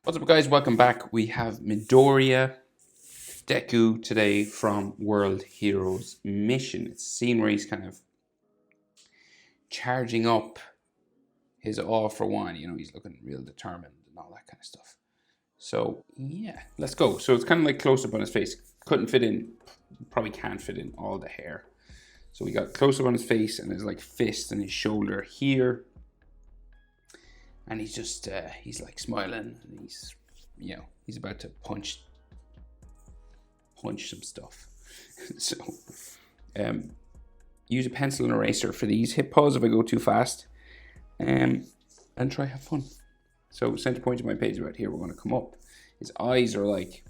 What's up, guys? Welcome back. We have Midoryia Deku today from World Heroes Mission. It's a scene where he's kind of charging up his all for one. You know, he's looking real determined and all that kind of stuff. So, yeah, let's go. So it's kind of like close up on his face. Couldn't fit in, probably can't fit in all the hair. So we got close up on his face and his like fist and his shoulder here. And he's just, he's like smiling and he's about to punch some stuff. So, use a pencil and eraser for these. Hit pause if I go too fast, and try have fun. So center point of my page right here. We're going to come up. His eyes are like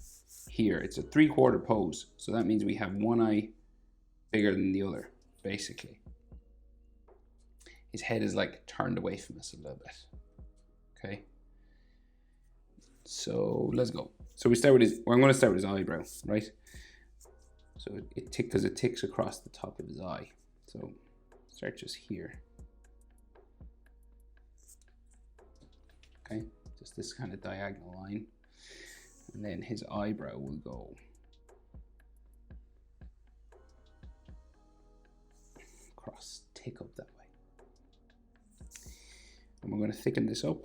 here. It's a 3/4 pose, so that means we have one eye bigger than the other, basically. His head is like turned away from us a little bit. Okay. So let's go. So we start with his. Well, I'm going to start with his eyebrow, right? So it ticks across the top of his eye. So start just here. Okay, just this kind of diagonal line, and then his eyebrow will go across, tick up that way, and we're going to thicken this up.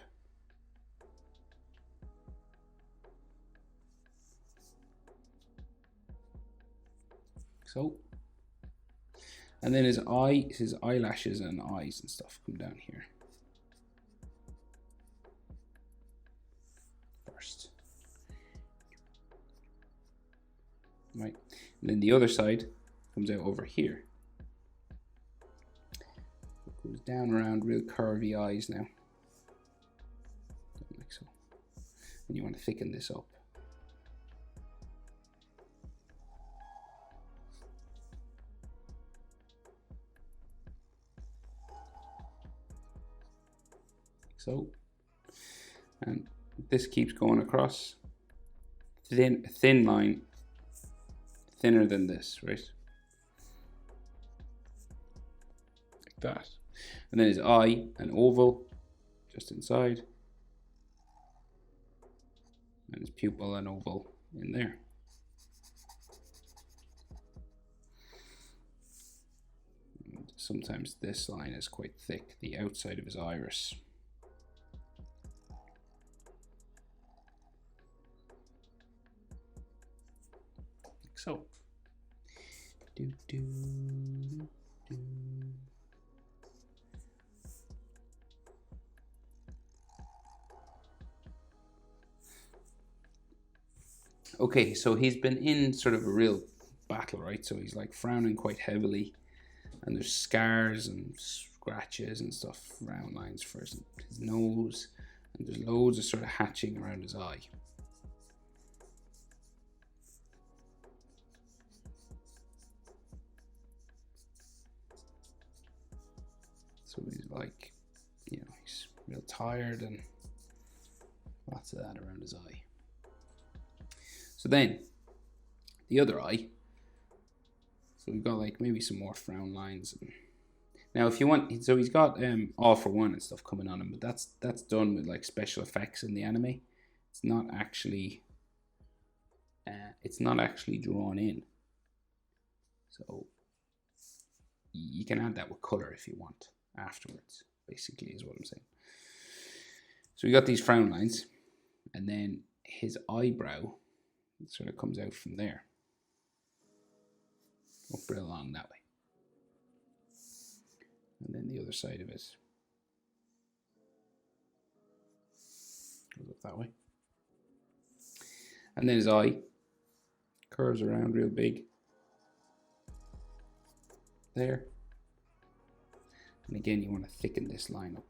So, and then his eyelashes and eyes and stuff come down here first, right? And then the other side comes out over here. It goes down around, real curvy eyes now, like so. And you want to thicken this up. So, and this keeps going across, thin line, thinner than this, right? Like that. And then his eye, an oval, just inside. And his pupil, an oval in there. And sometimes this line is quite thick, the outside of his iris. So, okay, so he's been in sort of a real battle, right? So he's like frowning quite heavily, and there's scars and scratches and stuff, round lines for his nose, and there's loads of sort of hatching around his eye. So he's like, he's real tired and lots of that around his eye. So then, the other eye. So we've got like maybe some more frown lines. Now, if you want, so he's got all for one and stuff coming on him, but that's done with like special effects in the anime. It's not actually drawn in. So you can add that with color if you want afterwards, basically, is what I'm saying. So we got these frown lines, and then his eyebrow sort of comes out from there, up real long that way, and then the other side of it goes up that way, and then his eye curves around real big there. And again, you want to thicken this line up.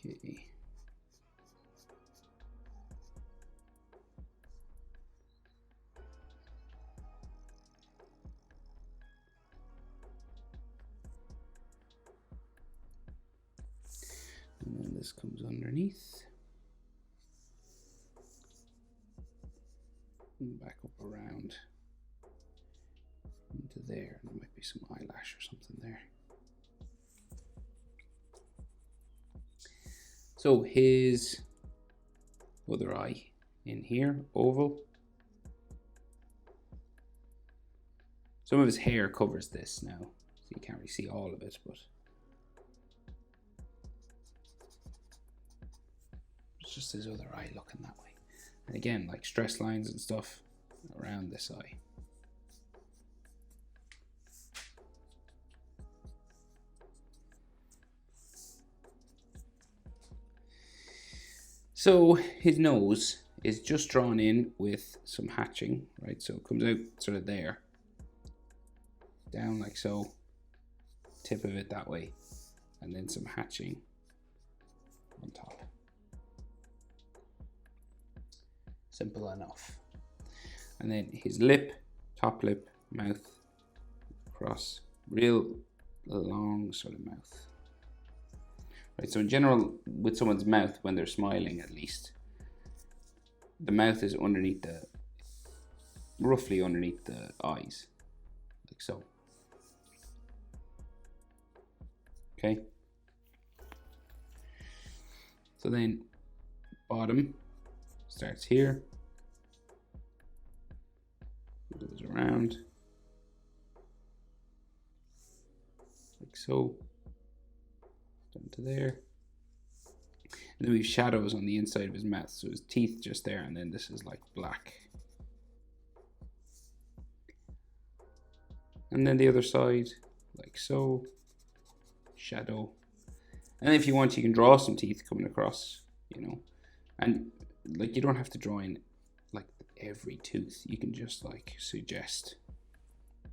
Okay. And then this comes underneath. And back up around there. There might be some eyelash or something there. So his other eye in here, oval. Some of his hair covers this now, so you can't really see all of it, but it's just his other eye looking that way. And again, like stress lines and stuff around this eye. So his nose is just drawn in with some hatching, right? So it comes out sort of there, down like so, tip of it that way, and then some hatching on top. Simple enough. And then his lip, top lip, mouth, across, real long sort of mouth. Right, so in general, with someone's mouth, when they're smiling at least, the mouth is underneath the, roughly underneath the eyes, like so. Okay. So then, bottom starts here, goes around, like so. Down to there, and then we have shadows on the inside of his mouth, so his teeth just there, and then this is like black, and then the other side like so, shadow, and if you want you can draw some teeth coming across, you know, and like you don't have to draw in like every tooth, you can just like suggest,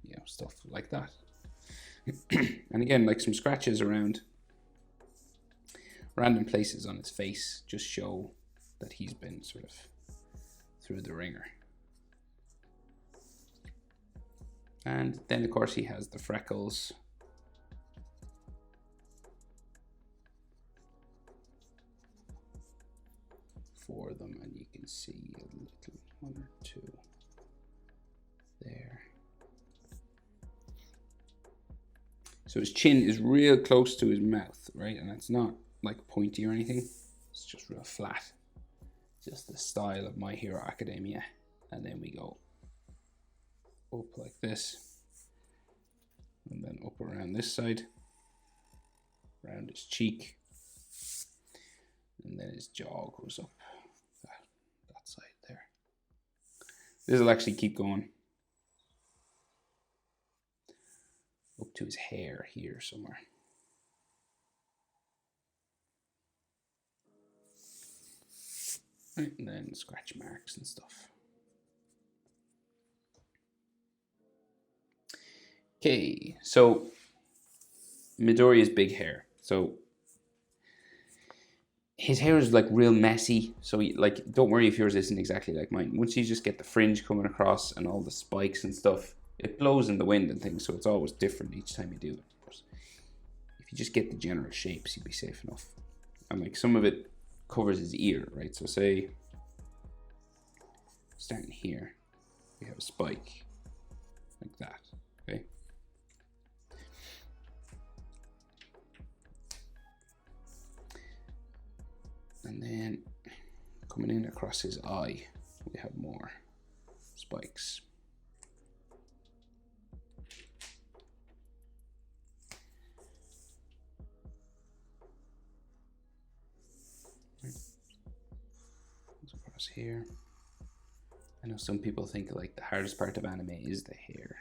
you know, stuff like that. And again, like some scratches around random places on his face just show that he's been sort of through the ringer. And then of course he has the freckles. For them, and you can see a little one or two there. So his chin is real close to his mouth, right? And it's not like pointy or anything, it's just real flat, just the style of My Hero Academia. And then we go up like this, and then up around this side, around his cheek, and then his jaw goes up that side there. This will actually keep going up to his hair here somewhere. Right, and then scratch marks and stuff. Okay, so Midoriya's big hair. So his hair is like real messy. So like, don't worry if yours isn't exactly like mine. Once you just get the fringe coming across and all the spikes and stuff, it blows in the wind and things. So it's always different each time you do it. But if you just get the general shapes, you'll be safe enough. And like some of it covers his ear, right? So say, starting here, we have a spike like that, okay? And then coming in across his eye, we have more spikes. Across here. I know some people think like the hardest part of anime is the hair.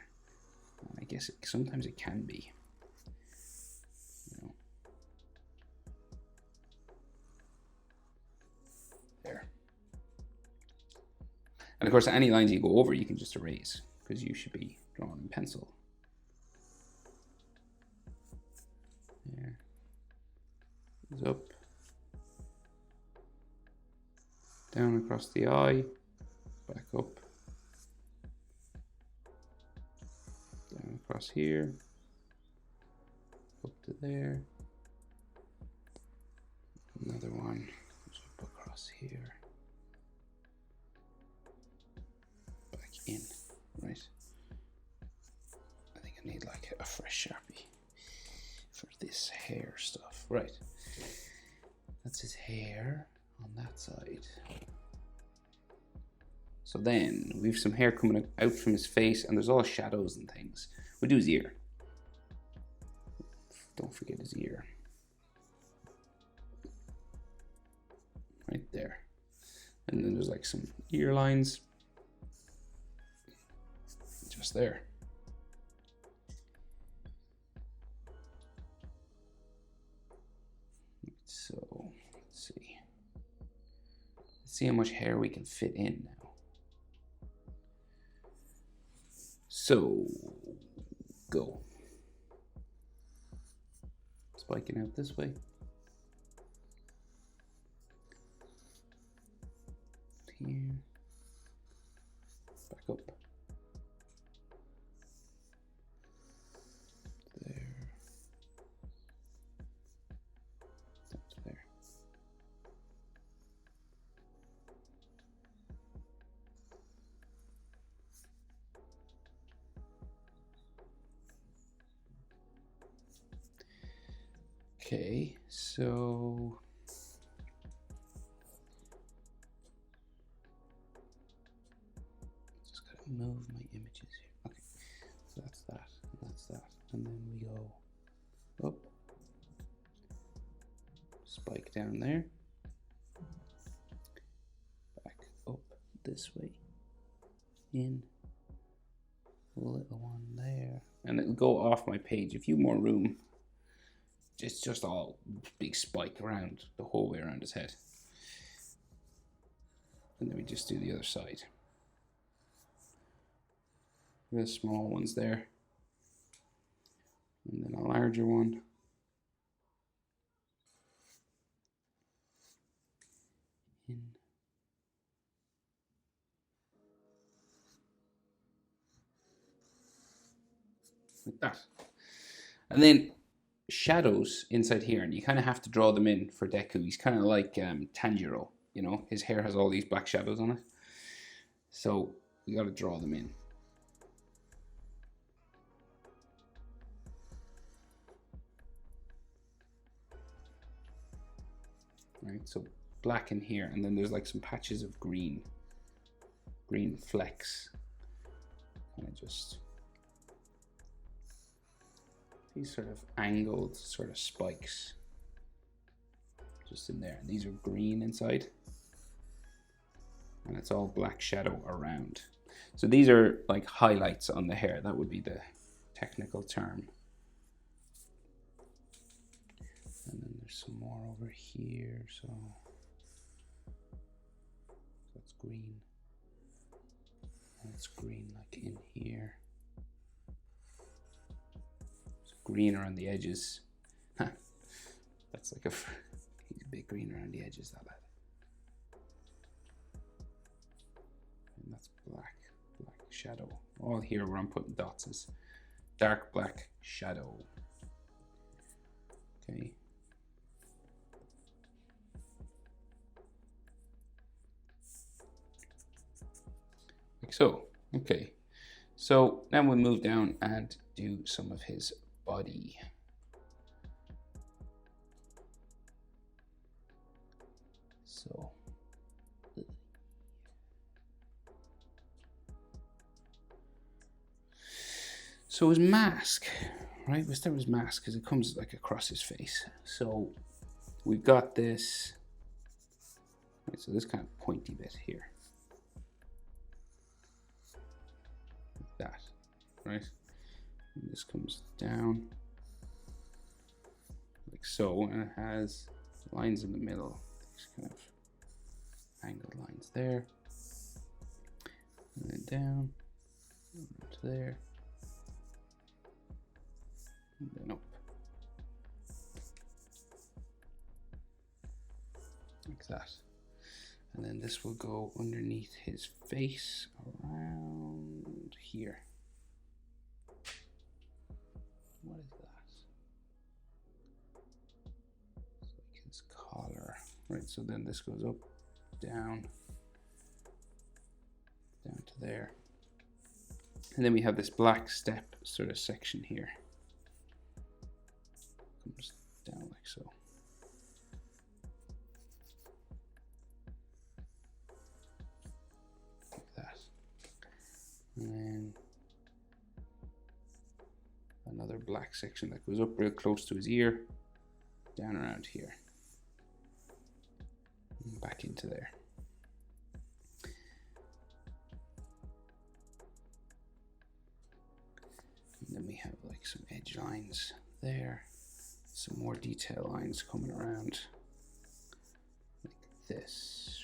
And I guess sometimes it can be. You know. There. And of course, any lines you go over, you can just erase, because you should be drawing in pencil. There. Goes up. Down across the eye. Back up. Down across here. Up to there. Another one. Up across here. Back in. Right. I think fresh Sharpie for this hair stuff. Right. That's his hair on that side. So then we have some hair coming out from his face, and there's all shadows and things. We'll do his ear. Don't forget his ear. Right there. And then there's like some ear lines. Just there. So let's see. Let's see how much hair we can fit in now. So go. Spiking out this way. Here. Back up. There. Down to there. Okay, so just gotta move my images here. Okay, so that's that, and that's that, and then we go up, spike down there, back up this way, in, little one there, and it'll go off my page. A few more room. It's just all big spike around the whole way around his head. And then we just do the other side. The small ones there. And then a larger one. In. Like that. And then shadows inside here, and you kind of have to draw them in for Deku. He's kind of like Tanjiro, you know, his hair has all these black shadows on it, so you got to draw them in. Right, so black in here, and then there's like some patches of green flecks, kind of just these sort of angled sort of spikes just in there. These are green inside, and it's all black shadow around. So these are like highlights on the hair. That would be the technical term. And then there's some more over here. So that's green. And it's green like in here. Green around the edges. Huh. That's like he's a bit green around the edges, that lad. And that's black shadow. All here where I'm putting dots is dark black shadow. Okay. Like so. Okay. So now we'll move down and do some of his body. So his mask, right? We'll start with his mask because it comes like across his face. So we've got this, right, so this kind of pointy bit here. Like that, right? And this comes down like so, and it has lines in the middle, these kind of angled lines there, and then down to there, and then up like that. And then this will go underneath his face around here. What is that? It's like his collar. Right, so then this goes up, down to there. And then we have this black step sort of section here. like so. Like that. And then another black section that goes up real close to his ear, down around here, and back into there. And then we have like some edge lines there, some more detail lines coming around like this.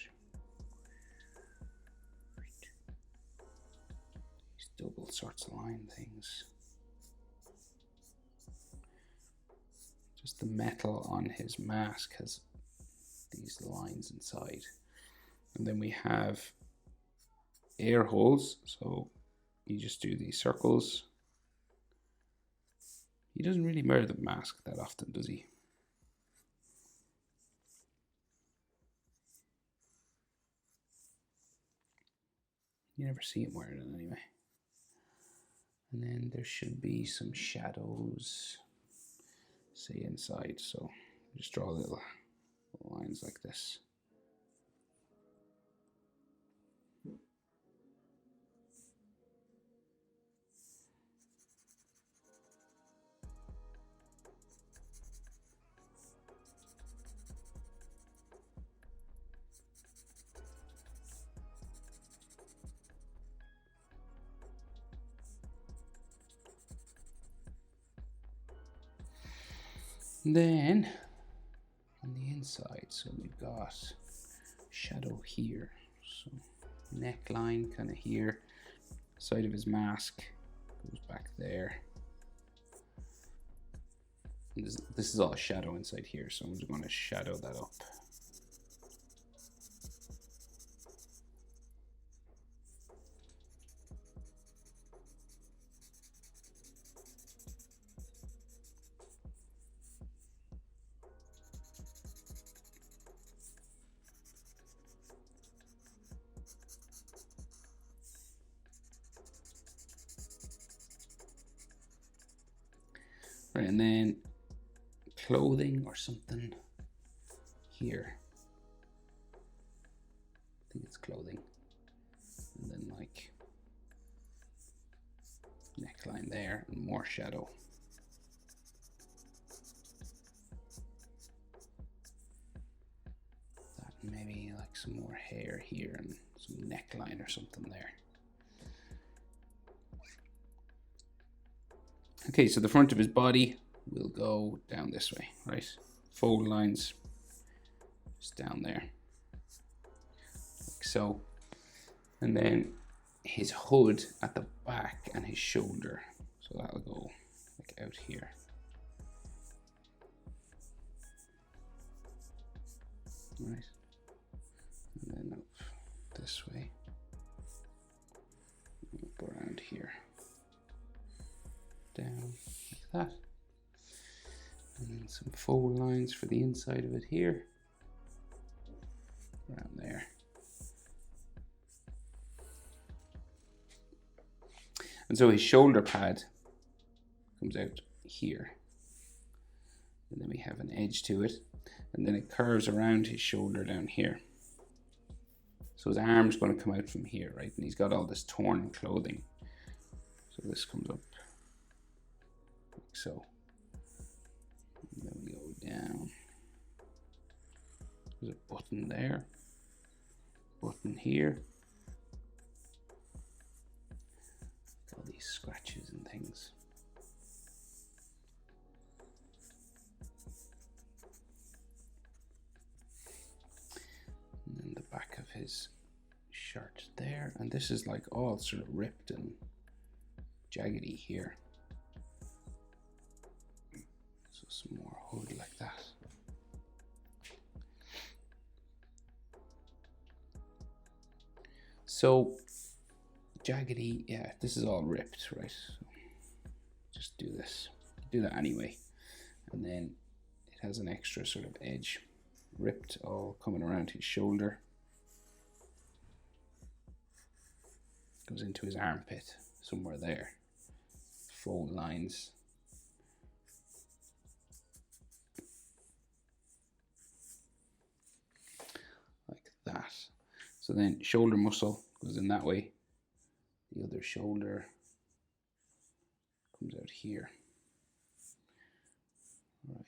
These double sorts of line things. Just the metal on his mask has these lines inside. And then we have air holes, so you just do these circles. He doesn't really wear the mask that often, does he? You never see him wearing it anyway. And then there should be some shadows, say inside, so just draw little lines like this. And then on the inside, so we've got shadow here, so neckline kind of here, side of his mask goes back there. And this is all shadow inside here, so I'm just going to shadow that up. Right, and then clothing or something here. I think it's clothing. And then like neckline there and more shadow. That maybe like some more hair here and some neckline or something there. Okay, so the front of his body will go down this way, right? Fold lines just down there, like so. And then his hood at the back and his shoulder. So that'll go like out here. Right. And then up this way. Up around here. Down like that. And then some fold lines for the inside of it here. Around there. And so his shoulder pad comes out here. And then we have an edge to it. And then it curves around his shoulder down here. So his arm's going to come out from here, right? And he's got all this torn clothing. So this comes up like so. And then we go down. There's a button there. Button here. All these scratches and things. And then the back of his shirt there, and this is like all sort of ripped and jaggedy here. So some more hood like that. So jaggedy, yeah, this is all ripped, right? So just do this, do that anyway. And then it has an extra sort of edge, ripped all coming around his shoulder. Goes into his armpit, somewhere there. Fold lines. that. So then shoulder muscle goes in that way. The other shoulder comes out here. Right.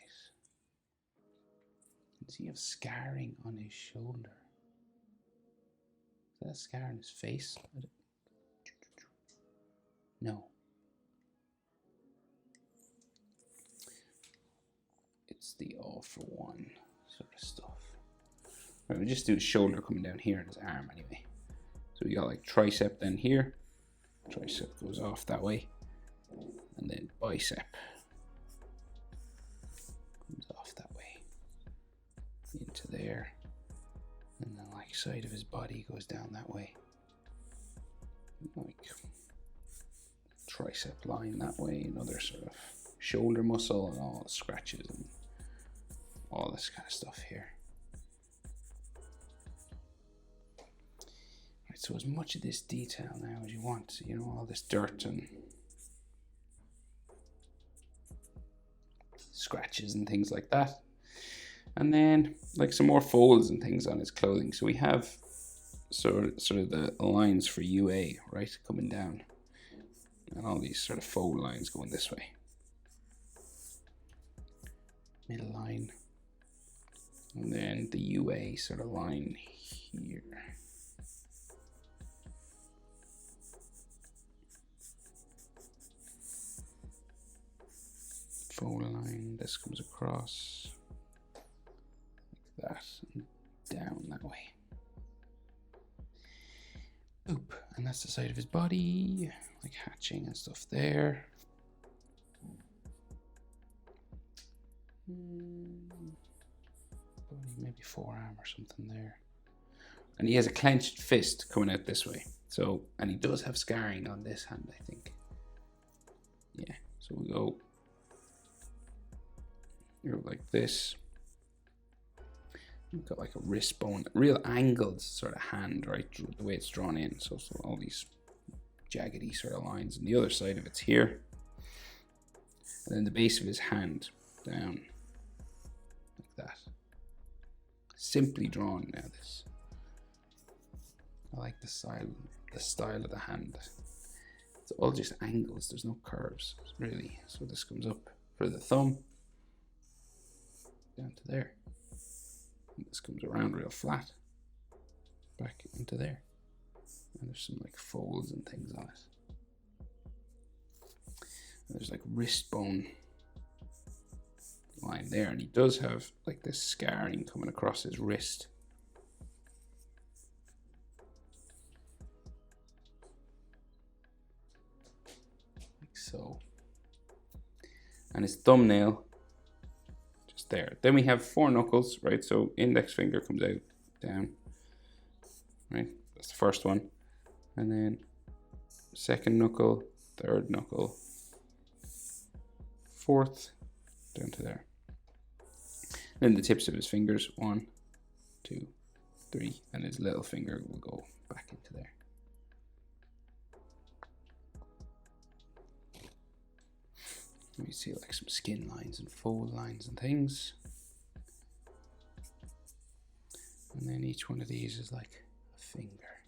Does he have scarring on his shoulder? Is that a scar on his face? No. It's the all for one sort of stuff. Right, we just do his shoulder coming down here and his arm anyway. So we got like tricep then here. Tricep goes off that way. And then bicep comes off that way. Into there. And then like side of his body goes down that way. Like tricep line that way. Another sort of shoulder muscle and all scratches and all this kind of stuff here. Right, so as much of this detail now as you want, you know, all this dirt and scratches and things like that. And then like some more folds and things on his clothing. So we have sort of the lines for UA, right, coming down. And all these sort of fold lines going this way. Middle line. And then the UA sort of line here. Fold line, this comes across like that and down that way. Oop, and that's the side of his body, like hatching and stuff there. Maybe forearm or something there. And he has a clenched fist coming out this way. So, and he does have scarring on this hand, I think. Yeah, so we go like this. We've got like a wrist bone, real angled sort of hand, right? The way it's drawn in. So all these jaggedy sort of lines. And the other side of it's here. And then the base of his hand down like that. Simply drawn now, this. I like the style of the hand. It's all just angles, there's no curves, really. So this comes up for the thumb, down to there. And this comes around real flat, back into there. And there's some like folds and things on it. And there's like wrist bone line there, and he does have like this scarring coming across his wrist. Like so. And his thumbnail just there. Then we have 4 knuckles, right? So index finger comes out, down, right? That's the first one. And then second knuckle, third knuckle, fourth, down to there. Then the tips of his fingers, 1, 2, 3, and his little finger will go back into there. You see like some skin lines and fold lines and things. And then each one of these is like a finger.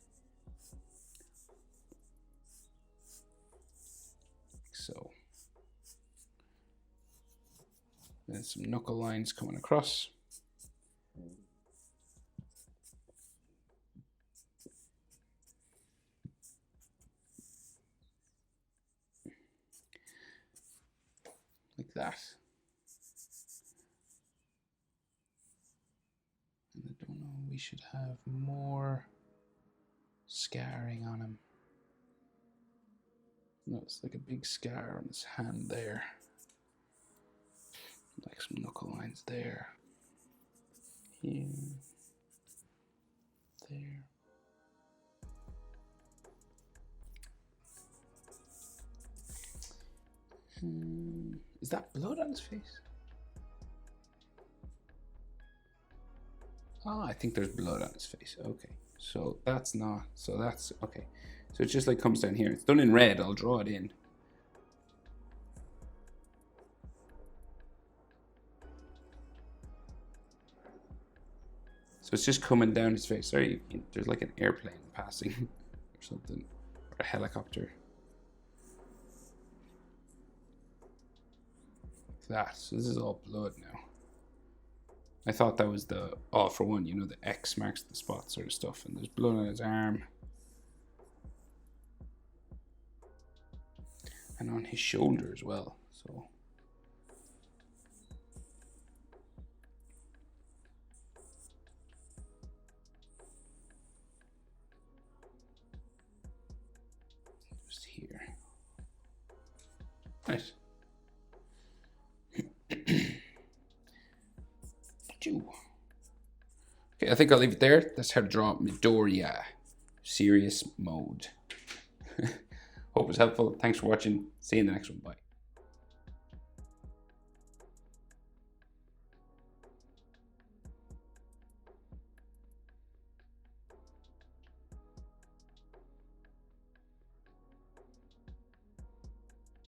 Like so. Then some knuckle lines coming across. Like that. And I don't know, we should have more scarring on him. No, it's like a big scar on his hand there. Like some knuckle lines there. Here. There. Is that blood on his face? Oh, I think there's blood on his face. Okay. So that's not, so that's, okay. So it just like comes down here. It's done in red. I'll draw it in. So it's just coming down his face. Sorry, there's like an airplane passing or something, or a helicopter. Like that. So this is all blood now. I thought that was the all for one, you know, the X marks the spot sort of stuff, and there's blood on his arm. And on his shoulder as well, so. Just here. Nice. Okay, I think I'll leave it there. That's how to draw Midoryia. Serious mode. Hope it's helpful. Thanks for watching. See you in the next one. Bye.